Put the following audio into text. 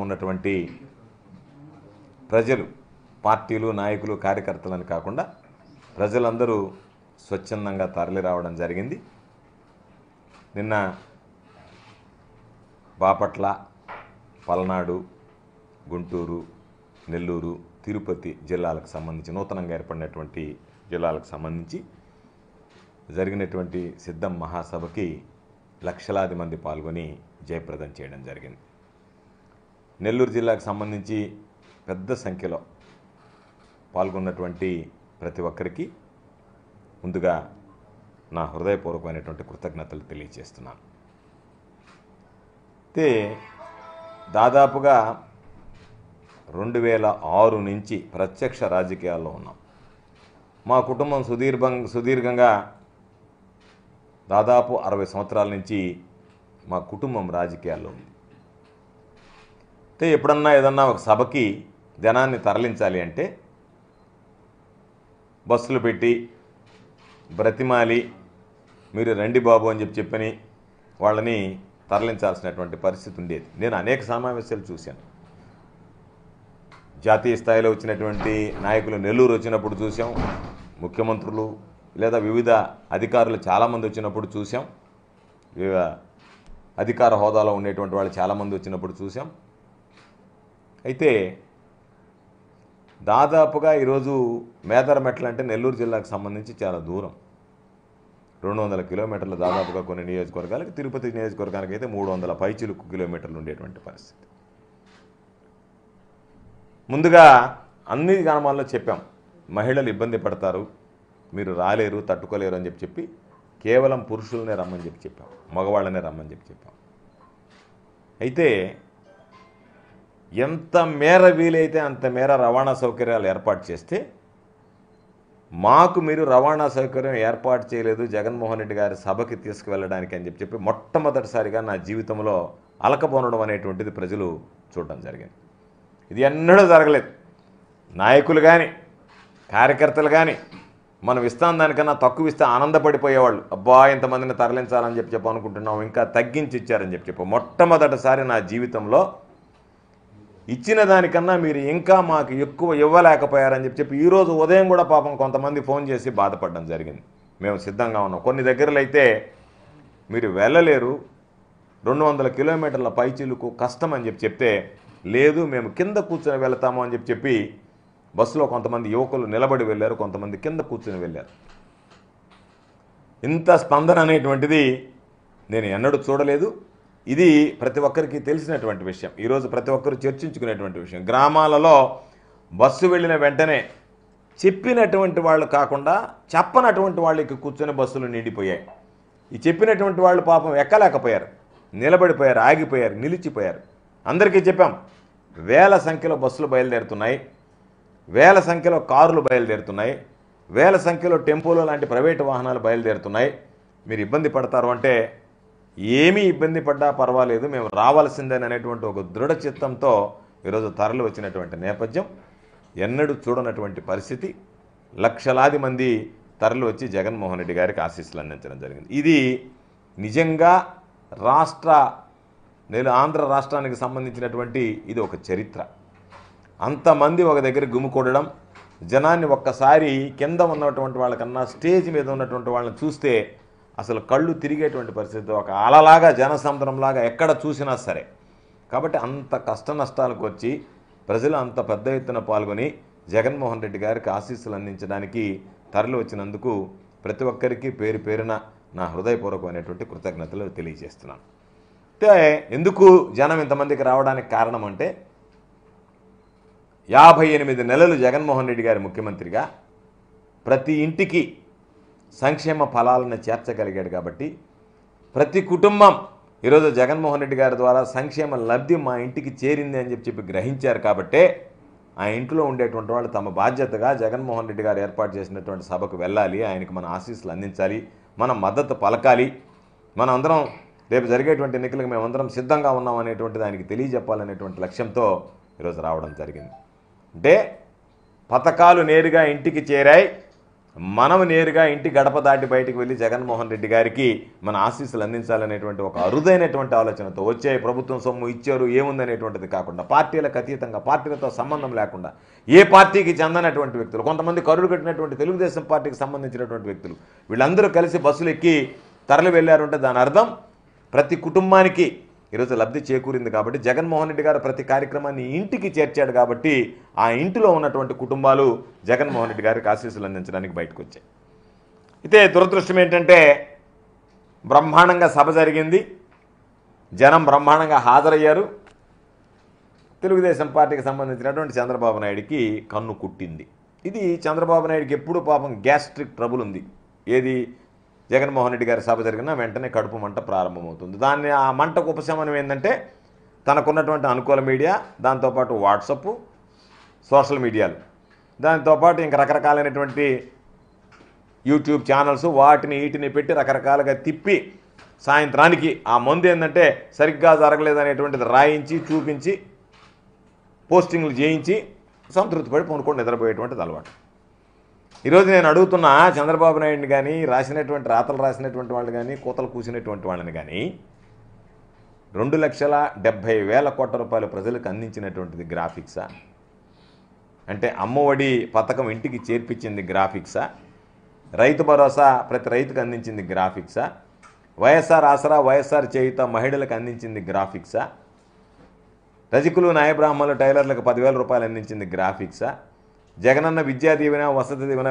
ఉన్నటువంటి ప్రజలు పార్టీలు నాయకులు కార్యకర్తలని కాకుండా ప్రజలందరూ స్వచ్ఛందంగా తరలి రావడం జరిగింది. నిన్న బాపట్ల, పల్నాడు, గుంటూరు, నెల్లూరు, తిరుపతి జిల్లాలకు సంబంధించి నూతనంగా ఏర్పడినటువంటి జిల్లాలకు సంబంధించి జరిగినటువంటి సిద్ధం మహాసభకి లక్షలాది మంది పాల్గొని జయప్రదం చేయడం జరిగింది. నెల్లూరు జిల్లాకు సంబంధించి పెద్ద సంఖ్యలో పాల్గొన్నటువంటి ప్రతి ఒక్కరికి ముందుగా నా హృదయపూర్వకమైనటువంటి కృతజ్ఞతలు తెలియజేస్తున్నాను. అయితే దాదాపుగా 2006 నుంచి ప్రత్యక్ష రాజకీయాల్లో ఉన్నాం. మా కుటుంబం సుదీర్ఘంగా దాదాపు 60 సంవత్సరాల నుంచి మా కుటుంబం రాజకీయాల్లో ఉంది. అయితే ఎప్పుడన్నా ఏదన్నా ఒక సభకి జనాన్ని తరలించాలి అంటే బస్సులు పెట్టి బ్రతిమాలి మీరు రండి బాబు అని చెప్పని వాళ్ళని తరలించాల్సినటువంటి పరిస్థితి ఉండేది. నేను అనేక సమావేశాలు చూశాను. జాతీయ స్థాయిలో వచ్చినటువంటి నాయకులు నెల్లూరు వచ్చినప్పుడు చూసాం, ముఖ్యమంత్రులు లేదా వివిధ అధికారులు చాలామంది వచ్చినప్పుడు చూసాం, వివిధ అధికార హోదాలో ఉండేటువంటి వాళ్ళు చాలామంది వచ్చినప్పుడు చూసాం. అయితే దాదాపుగా ఈరోజు మేదరమెట్ల అంటే నెల్లూరు జిల్లాకు సంబంధించి చాలా దూరం, 200 కిలోమీటర్లు దాదాపుగా కొన్ని నియోజకవర్గాలకి, తిరుపతి నియోజకవర్గానికి అయితే 300 పైచిలుకు కిలోమీటర్లు ఉండేటువంటి పరిస్థితి. ముందుగా అన్ని గ్రామాల్లో చెప్పాం, మహిళలు ఇబ్బంది పడతారు, మీరు రాలేరు, తట్టుకోలేరు అని చెప్పి కేవలం పురుషులనే రమ్మని చెప్పాం, మగవాళ్ళనే రమ్మని చెప్పాం. అయితే ఎంత మేర వీలైతే అంత మేర రవాణా సౌకర్యాలు ఏర్పాటు చేస్తే, మాకు మీరు రవాణా సౌకర్యం ఏర్పాటు చేయలేదు జగన్మోహన్ రెడ్డి గారి సభకి తీసుకువెళ్ళడానికి అని చెప్పి మొట్టమొదటిసారిగా నా జీవితంలో అలకపోనడం అనేటువంటిది ప్రజలు చూడడం జరిగింది. ఇది ఎన్నడూ జరగలేదు. నాయకులు కానీ కార్యకర్తలు కానీ మనం ఇస్తాం దానికన్నా తక్కువ ఇస్తే ఆనందపడిపోయేవాళ్ళు. అబ్బా ఇంతమందిని తరలించాలని చెప్పి అనుకుంటున్నాం, ఇంకా తగ్గించి ఇచ్చారని చెప్పి మొట్టమొదటిసారి నా జీవితంలో ఇచ్చిన దానికన్నా మీరు ఇంకా మాకు ఎక్కువ ఇవ్వలేకపోయారని చెప్పి ఈరోజు ఉదయం కూడా పాపం కొంతమంది ఫోన్ చేసి బాధపడడం జరిగింది. మేము సిద్ధంగా ఉన్నాం, కొన్ని దగ్గరలో అయితే మీరు వెళ్ళలేరు, 200 కిలోమీటర్ల పైచిలుకు కష్టం అని చెప్తే లేదు మేము కింద కూర్చొని వెళ్తాము అని చెప్పి బస్సులో కొంతమంది యువకులు నిలబడి వెళ్ళారు, కొంతమంది కింద కూర్చొని వెళ్ళారు. ఇంత స్పందన అనేటువంటిది నేను ఎన్నడూ చూడలేదు. ఇది ప్రతి ఒక్కరికి తెలిసినటువంటి విషయం, ఈరోజు ప్రతి ఒక్కరు చర్చించుకునేటువంటి విషయం. గ్రామాలలో బస్సు వెళ్ళిన వెంటనే చెప్పినటువంటి వాళ్ళు కాకుండా చెప్పనటువంటి వాళ్ళకి కూర్చొని బస్సులు నిండిపోయాయి. ఈ చెప్పినటువంటి వాళ్ళు పాపం ఎక్కలేకపోయారు, నిలబడిపోయారు, ఆగిపోయారు, నిలిచిపోయారు. అందరికీ చెప్పాం, వేల సంఖ్యలో బస్సులు బయలుదేరుతున్నాయి, వేల సంఖ్యలో కార్లు బయలుదేరుతున్నాయి, వేల సంఖ్యలో టెంపోలు లాంటి ప్రైవేటు వాహనాలు బయలుదేరుతున్నాయి. మీరు ఇబ్బంది పడతారు అంటే ఏమీ ఇబ్బంది పడ్డా పర్వాలేదు, మేము రావాల్సిందేననేటువంటి ఒక దృఢ చిత్తంతో ఈరోజు తరలి వచ్చినటువంటి నేపథ్యం ఎన్నడూ చూడనటువంటి పరిస్థితి. లక్షలాది మంది తరలి వచ్చి జగన్మోహన్ రెడ్డి గారికి ఆశీస్సులు అందించడం జరిగింది. ఇది నిజంగా ఆంధ్ర రాష్ట్రానికి సంబంధించినటువంటి ఇది ఒక చరిత్ర. అంతమంది ఒక దగ్గర గుమికూడడం, జనాన్ని ఒక్కసారి కింద ఉన్నటువంటి వాళ్ళకన్నా స్టేజ్ మీద ఉన్నటువంటి వాళ్ళని చూస్తే అసలు కళ్ళు తిరిగేటువంటి పరిస్థితి, ఒక అలలాగా జనసముద్రంలాగా ఎక్కడ చూసినా సరే. కాబట్టి అంత కష్ట నష్టాలకు వచ్చి ప్రజలు అంత పెద్ద ఎత్తున పాల్గొని జగన్మోహన్ రెడ్డి గారికి ఆశీస్సులు అందించడానికి తరలి వచ్చినందుకు ప్రతి ఒక్కరికి పేరు పేరున నా హృదయపూర్వకమైనటువంటి కృతజ్ఞతలు తెలియజేస్తున్నాను. అయితే ఎందుకు జనం ఇంతమందికి రావడానికి కారణం అంటే 58 నెలలు జగన్మోహన్ రెడ్డి గారి ముఖ్యమంత్రిగా ప్రతి ఇంటికి సంక్షేమ ఫలాలను చేర్చగలిగాడు. కాబట్టి ప్రతి కుటుంబం ఈరోజు జగన్మోహన్ రెడ్డి గారి ద్వారా సంక్షేమ లబ్ధి మా ఇంటికి చేరింది అని చెప్పి గ్రహించారు. కాబట్టే ఆ ఇంట్లో ఉండేటువంటి వాళ్ళు తమ బాధ్యతగా జగన్మోహన్ రెడ్డి గారు ఏర్పాటు చేసినటువంటి సభకు వెళ్ళాలి, ఆయనకు మన ఆశీస్సులు అందించాలి, మనం మద్దతు పలకాలి, మనం అందరం రేపు జరిగేటువంటి ఎన్నికలకు మేమందరం సిద్ధంగా ఉన్నాం అనేటువంటిది ఆయనకి తెలియజెప్పాలనేటువంటి లక్ష్యంతో ఈరోజు రావడం జరిగింది. అంటే పథకాలు నేరుగా ఇంటికి చేరాయి, మనం నేరుగా ఇంటి గడప దాటి బయటికి వెళ్ళి జగన్మోహన్ రెడ్డి గారికి మన ఆశీస్సులు అందించాలనేటువంటి ఒక అరుదైనటువంటి ఆలోచనతో వచ్చే ప్రభుత్వం సొమ్ము ఇచ్చారు ఏముందనేటువంటిది కాకుండా పార్టీలకు అతీతంగా పార్టీలతో సంబంధం లేకుండా ఏ పార్టీకి చెందనటువంటి వ్యక్తులు కొంతమంది కరుడు కట్టినటువంటి తెలుగుదేశం పార్టీకి సంబంధించినటువంటి వ్యక్తులు వీళ్ళందరూ కలిసి బస్సులు ఎక్కి తరలి వెళ్ళారంటే దాని అర్థం ప్రతి కుటుంబానికి ఈరోజు లబ్ధి చేకూరింది కాబట్టి జగన్మోహన్ రెడ్డి గారు ప్రతి కార్యక్రమాన్ని ఇంటికి చేర్చాడు కాబట్టి ఆ ఇంటిలో ఉన్నటువంటి కుటుంబాలు జగన్మోహన్ రెడ్డి గారికి ఆశీస్సులు అందించడానికి బయటకు వచ్చాయి. అయితే దురదృష్టం ఏంటంటే బ్రహ్మాండంగా సభ జరిగింది, జనం బ్రహ్మాండంగా హాజరయ్యారు. తెలుగుదేశం పార్టీకి సంబంధించినటువంటి చంద్రబాబు నాయుడికి కన్ను కుట్టింది. ఇది చంద్రబాబు నాయుడికి ఎప్పుడూ పాపం గ్యాస్ట్రిక్ ట్రబుల్ ఉంది. ఏది జగన్మోహన్ రెడ్డి గారి సభ జరిగినా వెంటనే కడుపు మంట ప్రారంభమవుతుంది. దాన్ని ఆ మంటకు ఉపశమనం ఏంటంటే తనకున్నటువంటి అనుకూల మీడియా, దాంతోపాటు వాట్సప్, సోషల్ మీడియాలు, దాంతోపాటు ఇంకా రకరకాలైనటువంటి యూట్యూబ్ ఛానల్స్ వీటిని పెట్టి రకరకాలుగా తిప్పి సాయంత్రానికి ఆ మందు ఏంటంటే సరిగ్గా జరగలేదనేటువంటిది రాయించి చూపించి పోస్టింగ్లు చేయించి సంతృప్తి పడి పొనుకొని నిద్రపోయేటువంటిది అలవాటు. ఈరోజు నేను అడుగుతున్నా చంద్రబాబు నాయుడిని కానీ రాతలు రాసినటువంటి వాళ్ళు కానీ కూతలు కూసినటువంటి వాళ్ళని కానీ 2,70,000 కోట్ల రూపాయలు ప్రజలకు అందించినటువంటిది గ్రాఫిక్సా? అంటే అమ్మఒడి పథకం ఇంటికి చేర్పించింది గ్రాఫిక్సా? రైతు భరోసా ప్రతి రైతుకు అందించింది గ్రాఫిక్సా? వైఎస్ఆర్ ఆసరా వైఎస్ఆర్ చేయుత మహిళలకు అందించింది గ్రాఫిక్సా? రజకులు న్యాయబ్రాహ్మణులు టైలర్లకు 10,000 రూపాయలు అందించింది గ్రాఫిక్సా? జగనన్న విద్యా దీవెన వసతి దీవెన